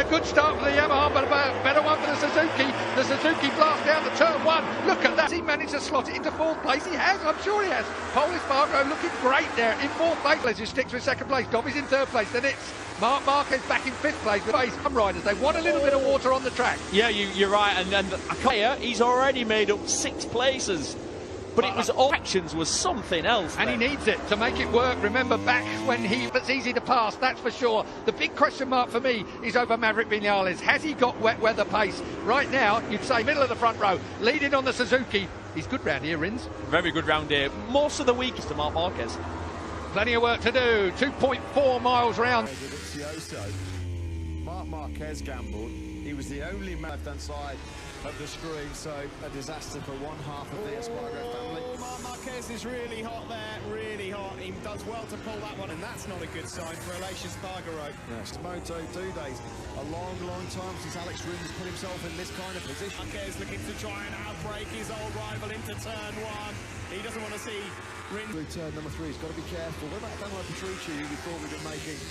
a good start for the Yamaha, but a better one for the Suzuki. The Suzuki blast down the turn one. Look at that. Has he managed to slot it into fourth place? He has, I'm sure he has. Pole Espargaro looking great there in fourth place. He sticks with second place. Dobby's in third place. Then it's Marc Marquez back in fifth place with some riders. They want a little bit of water on the track. Yeah, you're right. And he's already made up 6 places. But it was all actions was something else. And he needs it to make it work. Remember back when it's easy to pass, that's for sure. The big question mark for me is over Maverick Vinales. Has he got wet weather pace? Right now, you'd say middle of the front row, leading on the Suzuki. He's good round here, Rins. Very good round here. Most of the week is to Marc Marquez. Plenty of work to do. 2.4 miles round. Marc Marquez gambled. He was the only man left-hand side of the screen, so a disaster for one half of the Espargaro family. Marc Marquez is really hot there, really hot. He does well to pull that one, and that's not a good sign for Aleix Espargaro. Yes, Moto2 days. A long, long time since Alex Rins put himself in this kind of position. Marquez looking to try and outbreak his old rival into turn one. He doesn't want to see Rins. Through turn number 3, he's got to be careful. What about Daniel Petrucci, who we thought we'd been making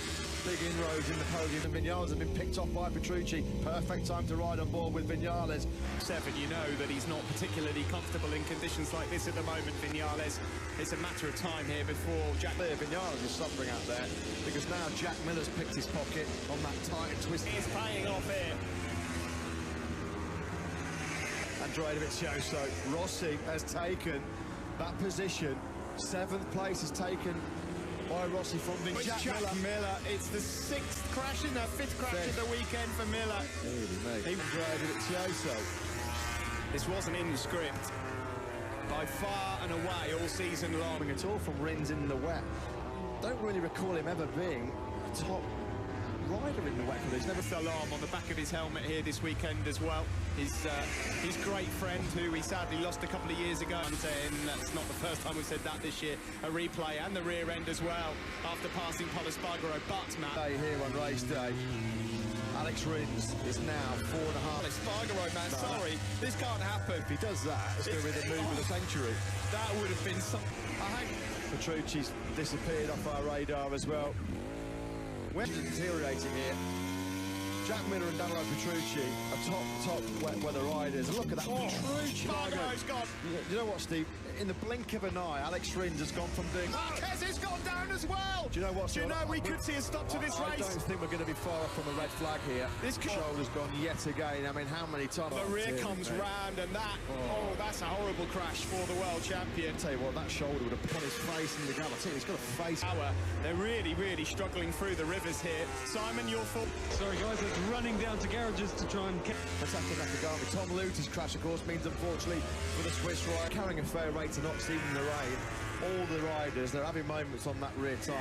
big inroads in the podium, and Vinales have been picked off by Petrucci. Perfect time to ride on board with Vinales. 7, you know that he's not particularly comfortable in conditions like this at the moment, Vinales. It's a matter of time here before Jack... Vinales is suffering out there, because now Jack Miller's picked his pocket on that tight and twist. He's paying off here. Andrea Dovizioso, Rossi has taken that position. 7th place is taken by Rossi from Jack Miller. It's the 6th crash in the 5th crash of the weekend for Miller. Andrea Dovizioso. This wasn't in the script. By far and away all season long. At all from Rins in the wet. Don't really recall him ever being a top rider in the wet. There's never Salam on the back of his helmet here this weekend as well. His great friend, who he sadly lost a couple of years ago. I'm saying that's not the first time we've said that this year. A replay and the rear end as well after passing Pol Espargaro. But Matt, here on race day, Alex Rins is now 4.5. Espargaro, man, sorry, this can't happen. If he does that, it's going to be the move of the century. That would have been some. Petrucci's disappeared off our radar as well. We're deteriorating here. Jack Miller and Daniel Petrucci are top wet weather riders. And look at that, Petrucci. Espargaro's gone. You know what, Steve? In the blink of an eye, Alex Rins has gone from doing... Marquez has gone down as well! Do you know what? Do you know we could see a stop to this race? I don't think we're going to be far off from a red flag here. This shoulder's gone yet again. I mean, how many times? The rear comes round and that... Oh, that's a horrible crash for the world champion. I'll tell you what, that shoulder would have put his face in the ground. I tell you, he's got a face... They're really, really struggling through the rivers here. Simon, your fault. Sorry guys, it's running down to garages to try and... Masaki Nakagami. Tom Luter's crash, of course, means unfortunately for the Swiss rider carrying a fair rate to not see in the rain. All the riders, they're having moments on that rear tyre.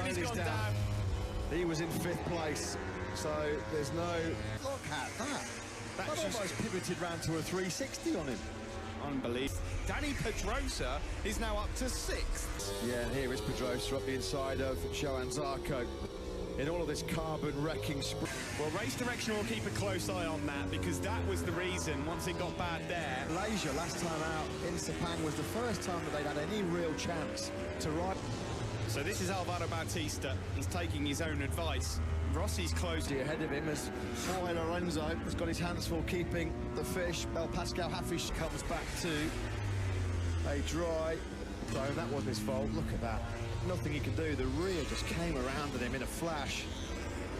He's gone down. He was in 5th place, so there's no... Look at that. That almost pivoted round to a 360 on him. Unbelievable. Danny Pedrosa is now up to 6th. Yeah, and here is Pedrosa up the inside of Johan Zarco. In all of this carbon wrecking sprint. Well, race direction will keep a close eye on that, because that was the reason once it got bad there. Malaysia last time out in Sepang was the first time that they'd had any real chance to ride. So this is Alvaro Bautista. He's taking his own advice. Rossi's close. Ahead of him as Jorge Lorenzo has got his hands full keeping the fish. Pascal Hafish comes back to a dry zone. That wasn't his fault. Look at that. Nothing he can do. The rear just came around at him in a flash.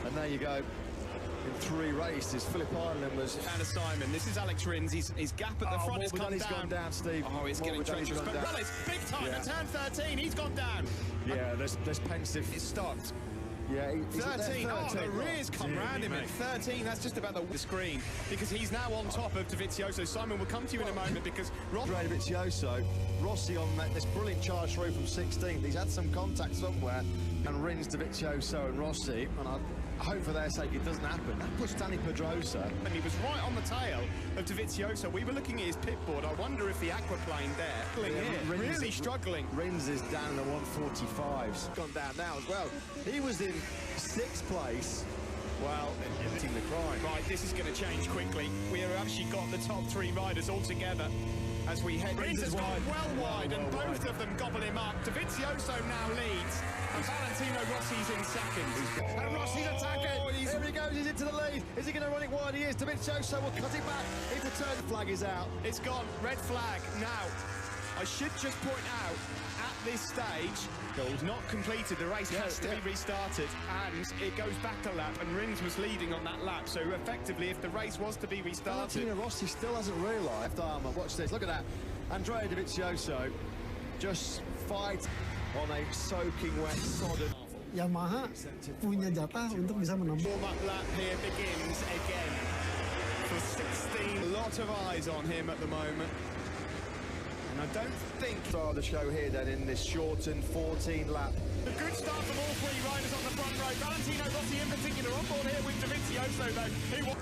And there you go. In 3 races, Philip Ireland was... And Simon, this is Alex Rins. His gap at the front has come down. He's gone down, Steve. Oh, it's getting treacherous. But Rollis, big time at turn 13. He's gone down. Yeah, there's pensive. It stopped. Yeah, 13. Oh, the rear's come round him at 13. That's just about the screen, because he's now on top of Dovizioso. Simon, we'll come to you in a moment, because Dovizioso, Rossi on this brilliant charge through from 16th. He's had some contact somewhere, and Rins, Dovizioso and Rossi, and I hope for their sake it doesn't happen. That puts Danny Pedrosa. And he was right on the tail of Dovizioso. We were looking at his pit board. I wonder if the aquaplane there, really struggling. Rins is down at 145's gone down now as well. He was in 6th place. Well, hitting the crime. Right, this is going to change quickly. We have actually got the top 3 riders all together as we head. Rins has gone well wide, and both of them gobble him up. Dovizioso now leads, and Valentino Rossi's in 2nd. And Rossi's attacking. Here he goes, he's into the lead. Is he going to run it wide? He is. Dovizioso will cut it back into turn. The flag is out. It's gone. Red flag. Now, I should just point out, at this stage, goal's not completed. The race has to be restarted, and it goes back a lap, and Rins was leading on that lap. So effectively, if the race was to be restarted... Valentino Rossi still hasn't realised. Left armour. Watch this. Look at that. Andrea Dovizioso just fight on a soaking wet sodden. Yamaha punya jatah untuk bisa menembus. Warm-up lap here begins again for 16. A lot of eyes on him at the moment. And I don't think... Start the show here then in this shortened 14 lap. A good start from all three riders on the front row. Valentino Rossi in particular on board here with Dovizioso though.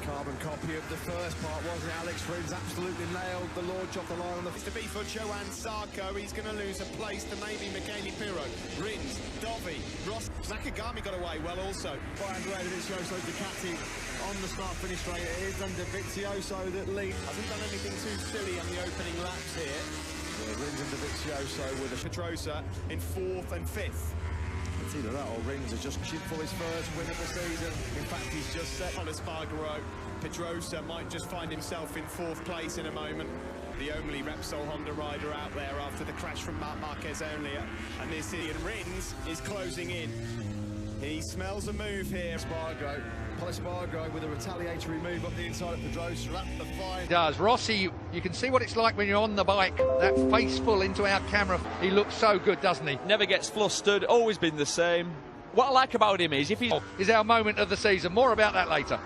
Carbon copy of the first part, wasn't it? Alex Rins absolutely nailed the launch off the line on the... To be for Johan Sarko, he's going to lose a place to maybe Michele Pirro. Rins, Dovi, Ross, Nakagami got away well also. By Andrea Dovizioso, Ducati on the start-finish straight. It is then Dovizioso that leads. Hasn't done anything too silly on the opening laps here. Yeah, Rins and Dovizioso with a... Pedrosa in 4th and 5th. It's either that or Rins has just chipped for his first win of the season. In fact, he's just set. Espargaro, Pedrosa might just find himself in 4th place in a moment. The only Repsol Honda rider out there after the crash from Marc Marquez earlier. And this Ian Rins is closing in. He smells a move here. Espargaro with a retaliatory move up the inside of Pedrosa at the fine. He does. Rossi, you can see what it's like when you're on the bike. That face full into our camera. He looks so good, doesn't he? Never gets flustered, always been the same. What I like about him is if he's... Is our moment of the season. More about that later.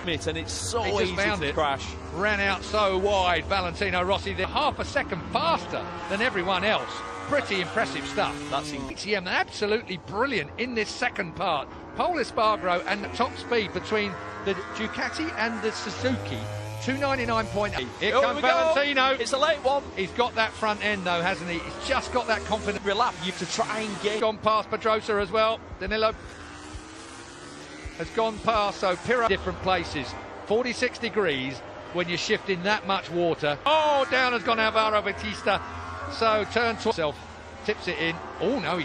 And it's so he just easy found to it. crash. Ran out so wide, Valentino Rossi. They're half a second faster than everyone else. Pretty impressive stuff. That's KTM absolutely brilliant in this second part. Pole Espargaro and the top speed between the Ducati and the Suzuki. 299.8. Here comes Valentino. It's a late one. He's got that front end though, hasn't he? He's just got that confidence. Lap, you have to try and get... Gone past Pedrosa as well. Danilo has gone past, so Pirro different places. 46 degrees when you're shifting that much water. Oh, down has gone Alvaro Bautista. So turn 12, tips it in. Oh no,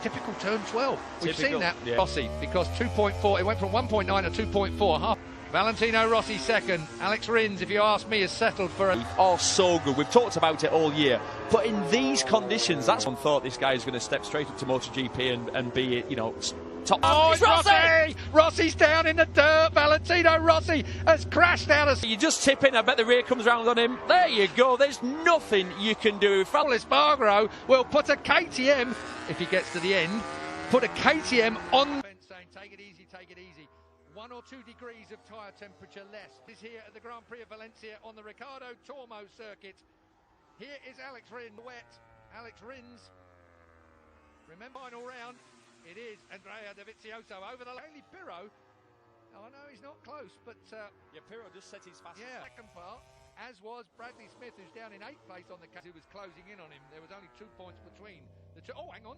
typical turn 12. We've seen that, Rossi, because 2.4, it went from 1.9 to 2.4. Half. Valentino Rossi second. Alex Rins, if you ask me, is settled for a... Oh, so good. We've talked about it all year. But in these conditions, that's one thought this guy is going to step straight up to MotoGP and be, you know, top. Oh, it's Rossi! Rossi's down in the dirt. Valentino Rossi has crashed out of... You just tip in, I bet the rear comes round on him. There you go. There's nothing you can do. Pole Espargaro will put a KTM, if he gets to the end, put a KTM on... Saying, take it easy, take it easy. 1 or 2 degrees of tyre temperature less. Is here at the Grand Prix of Valencia on the Ricardo Tormo circuit. Here is Alex Rins. Wet. Alex Rins. Remember, final round. It is Andrea Dovizioso over the Michele Pirro. Now, I know he's not close, but... yeah, Pirro just set his fastest. Yeah. Second part, as was Bradley Smith, who's down in 8th place on the... Who was closing in on him. There was only 2 points between the two. Oh, hang on.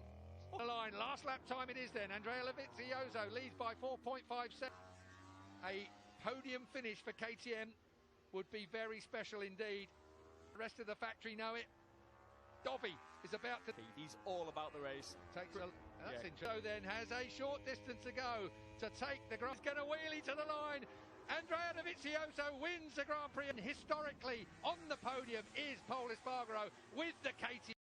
The line. Last lap time it is then. Andrea Dovizioso leads by 4.57. A podium finish for KTM would be very special indeed. The rest of the factory know it. Dovi is about to... He's all about the race. That's interesting. So then has a short distance to go to take the Grand... He's going to wheelie to the line. Andrea Dovizioso wins the Grand Prix, and historically on the podium is Pole Espargaro with the KTM.